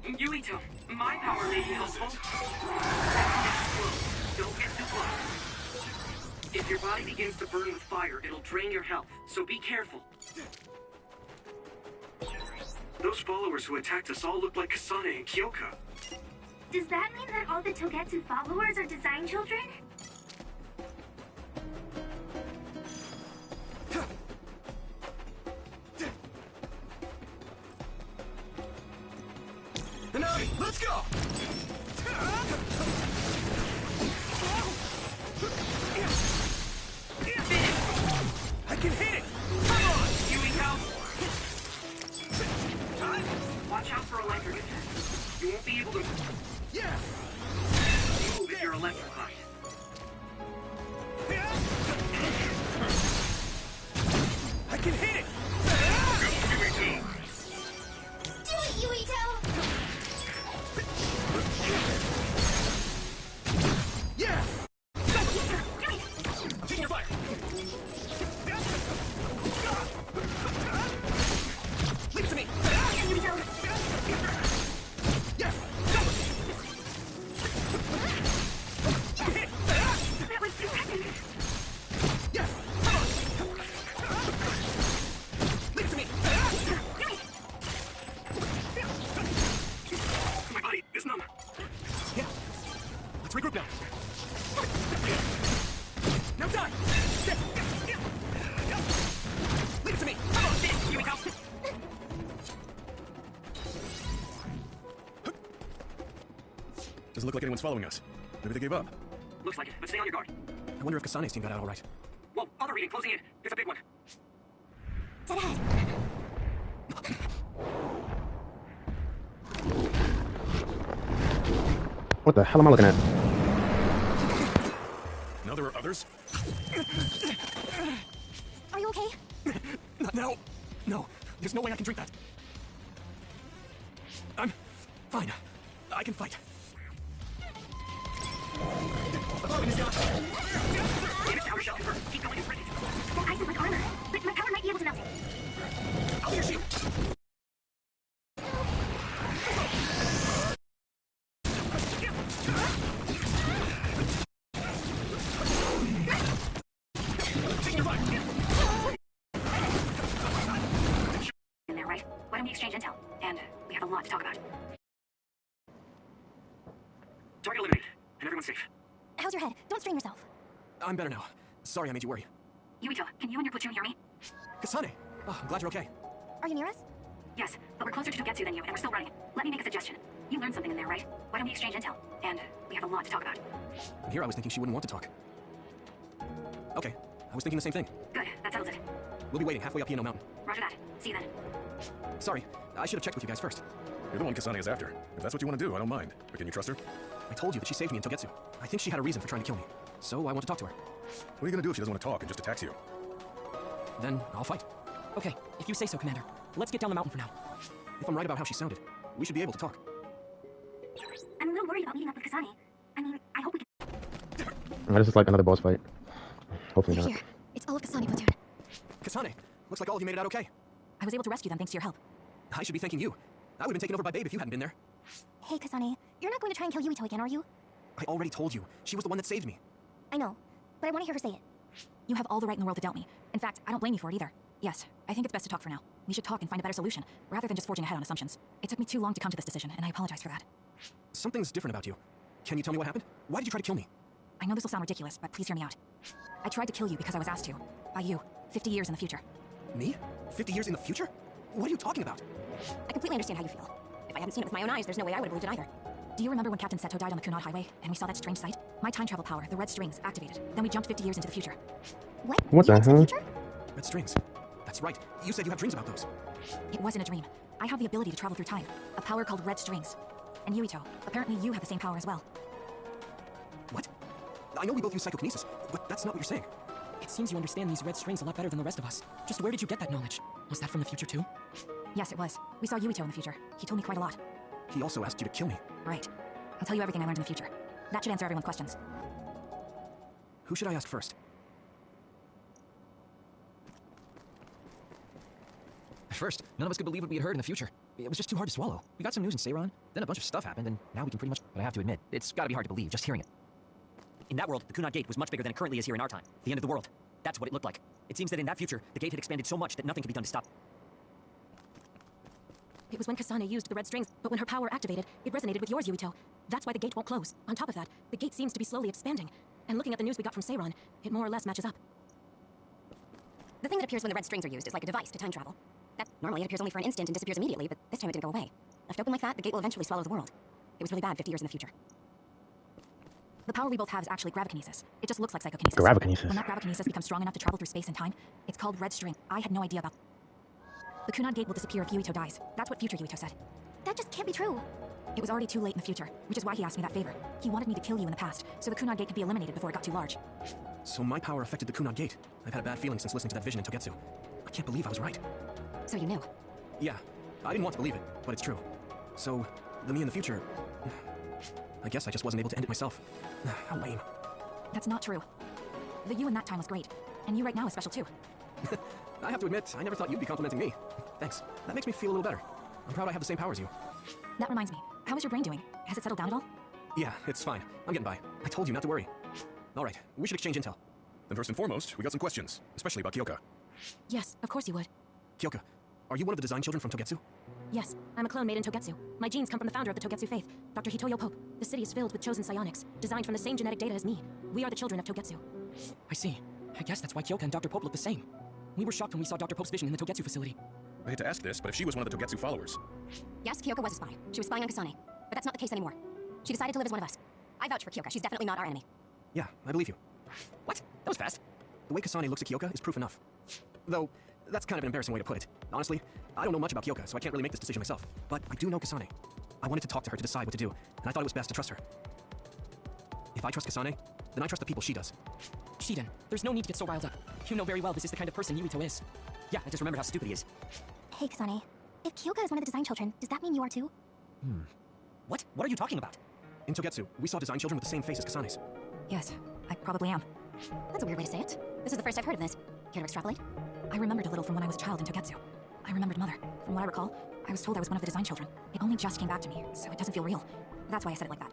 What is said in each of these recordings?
Yuito, my power may be helpful. Don't get too close. If your body begins to burn with fire, it'll drain your health, so be careful. Those followers who attacked us all look like Kasane and Kyoka. Does that mean that all the Togetsu followers are design children? Hanami, let's go! I can hit it! Come on! Yuito! Watch out for electric attacks. You won't be able to Yeah! move if you're electrified. I can hit it! Do it, Yuito! Yeah! Do it! Taking your fire! Leave it to me! Yuito! Yeah! Go! Hit! That was too epic! Yeah! Come on! Leave it to me! Do it! My body is numb. Yeah! Let's regroup now! Now die! Leave it to me! Come on, Yuito! Doesn't look like anyone's following us. Maybe they gave up. Looks like it, but stay on your guard. I wonder if Kasane's team got out all right. Whoa, other reading closing in. It's a big one. Dead ahead. What the hell am I looking at? Now there are others? Are you okay? Not now! No, there's no way I can drink that. I'm fine. I can fight. Damage tower shell confirmed. Keep going and bring it. That ice is like armor, but my power might be able to melt it. I'll be your shield! Taking your fire! In there, right? Why don't we exchange intel? And we have a lot to talk about. Target eliminated, and everyone's safe. How's your head? Don't strain yourself. I'm better now. Sorry I made you worry. Yuito, can you and your platoon hear me? Kasane! Oh, I'm glad you're okay. Are you near us? Yes, but we're closer to Togetsu than you, and we're still running. Let me make a suggestion. You learned something in there, right? Why don't we exchange intel? And we have a lot to talk about. Here I was thinking she wouldn't want to talk. Okay, I was thinking the same thing. Good, that settles it. We'll be waiting halfway up Yano Mountain. Roger that. See you then. Sorry, I should have checked with you guys first. You're the one Kasane is after. If that's what you want to do, I don't mind. But can you trust her? I told you that she saved me in Togetsu. I think she had a reason for trying to kill me. So I want to talk to her. What are you going to do if she doesn't want to talk and just attacks you? Then I'll fight. Okay, if you say so, Commander. Let's get down the mountain for now. If I'm right about how she sounded, we should be able to talk. I'm a little worried about meeting up with Kasane. I mean, I hope we can... Alright, this is like another boss fight. Hopefully not. Here. It's all of Kasane platoon. Kasane, looks like all of you made it out okay. I was able to rescue them thanks to your help. I should be thanking you. I would have been taken over by Babe if you hadn't been there. Hey, Kasane. You're not going to try and kill Yuito again, are you? I already told you. She was the one that saved me. I know, but I want to hear her say it. You have all the right in the world to doubt me. In fact, I don't blame you for it either. Yes, I think it's best to talk for now. We should talk and find a better solution, rather than just forging ahead on assumptions. It took me too long to come to this decision, and I apologize for that. Something's different about you. Can you tell me what happened? Why did you try to kill me? I know this will sound ridiculous, but please hear me out. I tried to kill you because I was asked to. By you. 50 years in the future. Me? 50 years in the future? What are you talking about? I completely understand how you feel. If I hadn't seen it with my own eyes, there's no way I would have believed it either. Do you remember when Captain Seto died on the Kunad Highway, and we saw that strange sight? My time travel power, the red strings, activated. Then we jumped 50 years into the future. What? What the You went to hell? future? Red strings. That's right. You said you have dreams about those. It wasn't a dream. I have the ability to travel through time. A power called red strings. And Yuito, apparently you have the same power as well. What? I know we both use psychokinesis, but that's not what you're saying. It seems you understand these red strings a lot better than the rest of us. Just where did you get that knowledge? Was that from the future too? Yes, it was. We saw Yuito in the future. He told me quite a lot. He also asked you to kill me. Right. I'll tell you everything I learned in the future. That should answer everyone's questions. Who should I ask first? At first, none of us could believe what we had heard in the future. It was just too hard to swallow. We got some news in Seiran, then a bunch of stuff happened, and now we can pretty much... But I have to admit, it's gotta be hard to believe just hearing it. In that world, the Kunad Gate was much bigger than it currently is here in our time. The end of the world. That's what it looked like. It seems that in that future, the gate had expanded so much that nothing could be done to stop it. It was when Kasane used the red strings, but when her power activated, it resonated with yours, Yuito. That's why the gate won't close. On top of that, the gate seems to be slowly expanding. And looking at the news we got from Seiran, it more or less matches up. The thing that appears when the red strings are used is like a device to time travel. That normally it appears only for an instant and disappears immediately, but this time it didn't go away. Left open like that, the gate will eventually swallow the world. It was really bad 50 years in the future. The power we both have is actually gravikinesis. It just looks like psychokinesis. Gravikinesis. When that gravikinesis becomes strong enough to travel through space and time, it's called red string. I had no idea about... The Kunad Gate will disappear if Yuito dies. That's what future Yuito said. That just can't be true. It was already too late in the future, which is why he asked me that favor. He wanted me to kill you in the past, so the Kunad Gate could be eliminated before it got too large. So my power affected the Kunad Gate. I've had a bad feeling since listening to that vision in Togetsu. I can't believe I was right. So you knew. Yeah, I didn't want to believe it, but it's true. So, the me in the future... I guess I just wasn't able to end it myself. How lame. That's not true. The you in that time was great, and you right now is special too. I have to admit, I never thought you'd be complimenting me. Thanks. That makes me feel a little better. I'm proud I have the same power as you. That reminds me, how is your brain doing? Has it settled down at all? Yeah, it's fine. I'm getting by. I told you not to worry. Alright, we should exchange intel. Then first and foremost, we got some questions, especially about Kyoka. Yes, of course you would. Kyoka, are you one of the design children from Togetsu? Yes, I'm a clone made in Togetsu. My genes come from the founder of the Togetsu faith, Dr. Hitoyo Pope. The city is filled with chosen psionics, designed from the same genetic data as me. We are the children of Togetsu. I see. I guess that's why Kyoka and Dr. Pope look the same. We were shocked when we saw Dr. Pope's vision in the Togetsu facility. I hate to ask this, but if she was one of the Togetsu followers... Yes, Kyoka was a spy. She was spying on Kasane. But that's not the case anymore. She decided to live as one of us. I vouch for Kyoka. She's definitely not our enemy. Yeah, I believe you. What? That was fast. The way Kasane looks at Kyoka is proof enough. Though, that's kind of an embarrassing way to put it. Honestly, I don't know much about Kyoka, so I can't really make this decision myself. But I do know Kasane. I wanted to talk to her to decide what to do, and I thought it was best to trust her. If I trust Kasane, then I trust the people she does. Shiden, there's no need to get so riled up. You know very well this is the kind of person Yuito is. Yeah, I just remembered how stupid he is. Hey, Kasane. If Kyoka is one of the design children, does that mean you are too? What? What are you talking about? In Togetsu, we saw design children with the same face as Kasane's. Yes, I probably am. That's a weird way to say it. This is the first I've heard of this. Care to extrapolate? I remembered a little from when I was a child in Togetsu. I remembered Mother. From what I recall, I was told I was one of the design children. It only just came back to me, so it doesn't feel real. That's why I said it like that.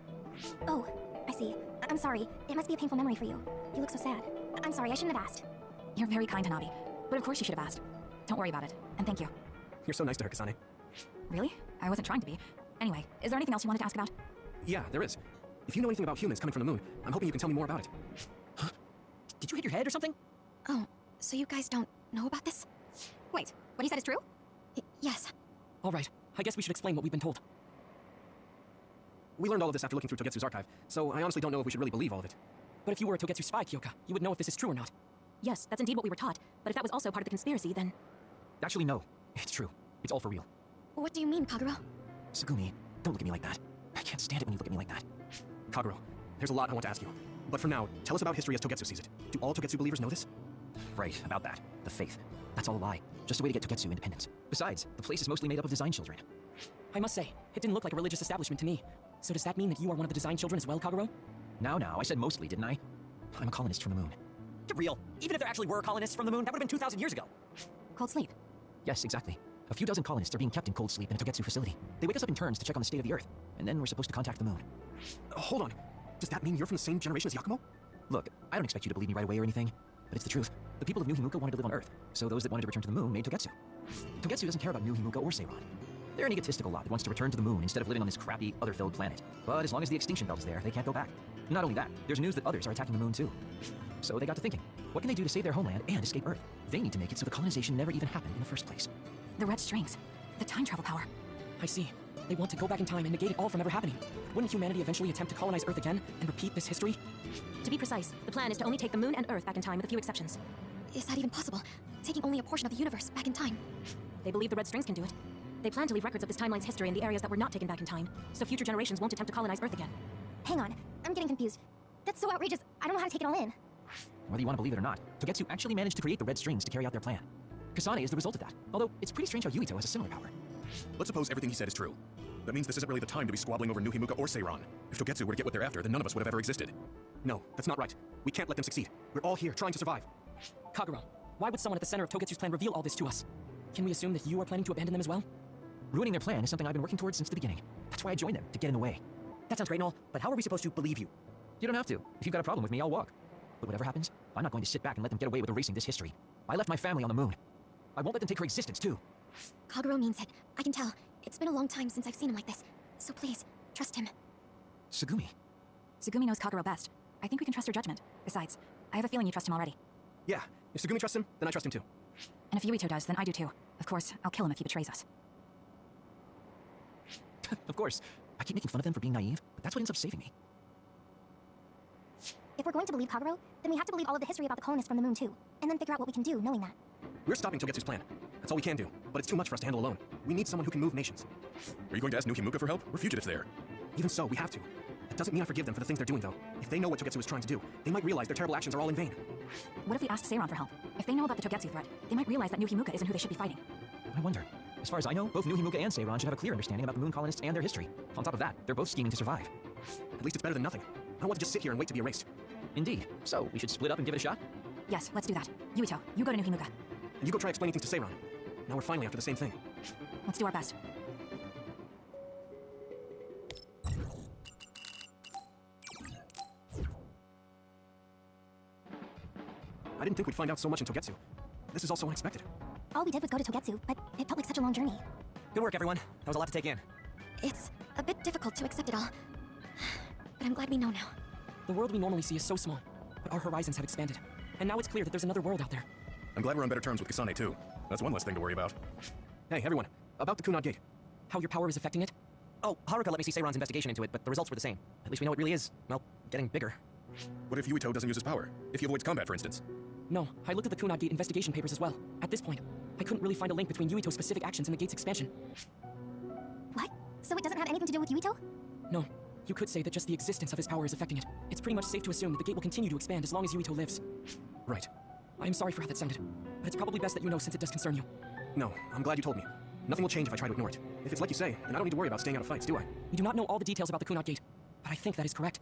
Oh, I see. I'm sorry. It must be a painful memory for you. You look so sad. I'm sorry, I shouldn't have asked. You're very kind, Hanabi. But of course you should have asked. Don't worry about it, and thank you. You're so nice to her, Kasane. Really? I wasn't trying to be. Anyway, is there anything else you wanted to ask about? Yeah, there is. If you know anything about humans coming from the moon, I'm hoping you can tell me more about it. Did you hit your head or something? Oh, so you guys don't know about this? Wait, what he said is true? Yes. All right, I guess we should explain what we've been told. We learned all of this after looking through Togetsu's archive, so I honestly don't know if we should really believe all of it. But if you were a Togetsu spy, Kyoka, you would know if this is true or not. Yes, that's indeed what we were taught. But if that was also part of the conspiracy, then... Actually, no. It's true. It's all for real. What do you mean, Kagura? Sagumi, don't look at me like that. I can't stand it when you look at me like that. Kaguro, there's a lot I want to ask you. But for now, tell us about history as Togetsu sees it. Do all Togetsu believers know this? Right, about that. The faith. That's all a lie. Just a way to get Togetsu independence. Besides, the place is mostly made up of design children. I must say, it didn't look like a religious establishment to me. So does that mean that you are one of the design children as well, Kaguro? Now, I said mostly, didn't I? I'm a colonist from the moon. Get real. Even if there actually were colonists from the moon, that would have been 2,000 years ago. Cold sleep. Yes, exactly. A few dozen colonists are being kept in cold sleep in a Togetsu facility. They wake us up in turns to check on the state of the Earth, and then we're supposed to contact the moon. Hold on. Does that mean you're from the same generation as Yakumo? Look, I don't expect you to believe me right away or anything, but it's the truth. The people of New Himuka wanted to live on Earth, so those that wanted to return to the moon made Togetsu. Togetsu doesn't care about New Himuka or Seiran. They're an egotistical lot that wants to return to the moon instead of living on this crappy, other-filled planet. But as long as the extinction belt is there, they can't go back. Not only that, there's news that others are attacking the moon too. So they got to thinking, what can they do to save their homeland and escape Earth? They need to make it so the colonization never even happened in the first place. The red strings. The time travel power. I see. They want to go back in time and negate it all from ever happening. Wouldn't humanity eventually attempt to colonize Earth again and repeat this history? To be precise, the plan is to only take the moon and Earth back in time with a few exceptions. Is that even possible? Taking only a portion of the universe back in time? They believe the red strings can do it. They plan to leave records of this timeline's history in the areas that were not taken back in time, so future generations won't attempt to colonize Earth again. Hang on, I'm getting confused. That's so outrageous, I don't know how to take it all in. Whether you want to believe it or not, Togetsu actually managed to create the red strings to carry out their plan. Kasane is the result of that, although it's pretty strange how Yuito has a similar power. Let's suppose everything he said is true. That means this isn't really the time to be squabbling over New Himuka or Seiran. If Togetsu were to get what they're after, then none of us would have ever existed. No, that's not right. We can't let them succeed. We're all here trying to survive. Kaguro, why would someone at the center of Togetsu's plan reveal all this to us? Can we assume that you are planning to abandon them as well? Ruining their plan is something I've been working towards since the beginning. That's why I joined them, to get in the way. That sounds great and all, but how are we supposed to believe you? You don't have to. If you've got a problem with me, I'll walk. But whatever happens, I'm not going to sit back and let them get away with erasing this history. I left my family on the moon. I won't let them take her existence, too. Kagero means it. I can tell. It's been a long time since I've seen him like this. So please, trust him. Tsugumi. Tsugumi knows Kagero best. I think we can trust her judgment. Besides, I have a feeling you trust him already. Yeah, if Tsugumi trusts him, then I trust him too. And if Yuito does, then I do too. Of course, I'll kill him if he betrays us. Of course. I keep making fun of them for being naive, but that's what ends up saving me. If we're going to believe Kagero, then we have to believe all of the history about the colonists from the moon too. And then figure out what we can do, knowing that. We're stopping Togetsu's plan. That's all we can do, but it's too much for us to handle alone. We need someone who can move nations. Are you going to ask New Himuka for help? We're fugitives there. Even so, we have to. That doesn't mean I forgive them for the things they're doing, though. If they know what Togetsu is trying to do, they might realize their terrible actions are all in vain. What if we asked Seiron for help? If they know about the Togetsu threat, they might realize that New Himuka isn't who they should be fighting. I wonder. As far as I know, both New Himuka and Seiron should have a clear understanding about the moon colonists and their history. On top of that, they're both scheming to survive. At least it's better than nothing. I don't want to just sit here and wait to be erased. Indeed. So, we should split up and give it a shot? Yes, let's do that. Yuito, you go to New Himuka. And you go try explaining things to Seiron. Now we're finally after the same thing. Let's do our best. I didn't think we'd find out so much in Togetsu. This is all so unexpected. All we did was go to Togetsu, but it felt like such a long journey. Good work, everyone. That was a lot to take in. It's a bit difficult to accept it all. But I'm glad we know now. The world we normally see is so small, but our horizons have expanded. And now it's clear that there's another world out there. I'm glad we're on better terms with Kasane, too. That's one less thing to worry about. Hey, everyone. About the Kunad Gate. How your power is affecting it? Oh, Haruka let me see Seiron's investigation into it, but the results were the same. At least we know it really is, well, getting bigger. What if Yuito doesn't use his power? If he avoids combat, for instance? No, I looked at the Kunad Gate investigation papers as well. At this point, I couldn't really find a link between Yuito's specific actions and the gate's expansion. What? So it doesn't have anything to do with Yuito? No, you could say that just the existence of his power is affecting it. It's pretty much safe to assume that the gate will continue to expand as long as Yuito lives. Right. I am sorry for how that sounded, but it's probably best that you know since it does concern you. No, I'm glad you told me. Nothing will change if I try to ignore it. If it's like you say, then I don't need to worry about staying out of fights, do I? We do not know all the details about the Kunad Gate, but I think that is correct.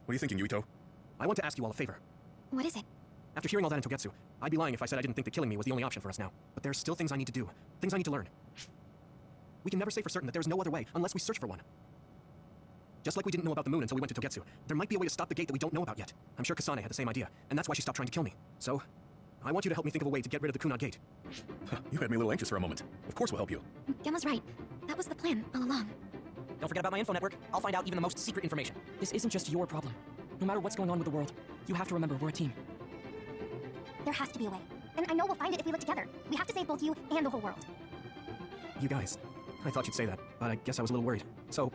What are you thinking, Yuito? I want to ask you all a favor. What is it? After hearing all that in Togetsu, I'd be lying if I said I didn't think that killing me was the only option for us now. But there's still things I need to do. Things I need to learn. We can never say for certain that there's no other way unless we search for one. Just like we didn't know about the moon until we went to Togetsu, there might be a way to stop the gate that we don't know about yet. I'm sure Kasane had the same idea, and that's why she stopped trying to kill me. So, I want you to help me think of a way to get rid of the Kunad Gate. You had me a little anxious for a moment. Of course we'll help you. Gemma's right. That was the plan all along. Don't forget about my info network. I'll find out even the most secret information. This isn't just your problem. No matter what's going on with the world, you have to remember we're a team. There has to be a way. And I know we'll find it if we live together. We have to save both you and the whole world. You guys, I thought you'd say that, but I guess I was a little worried. So,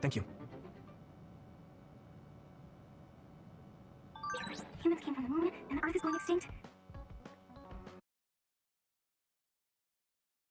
thank you.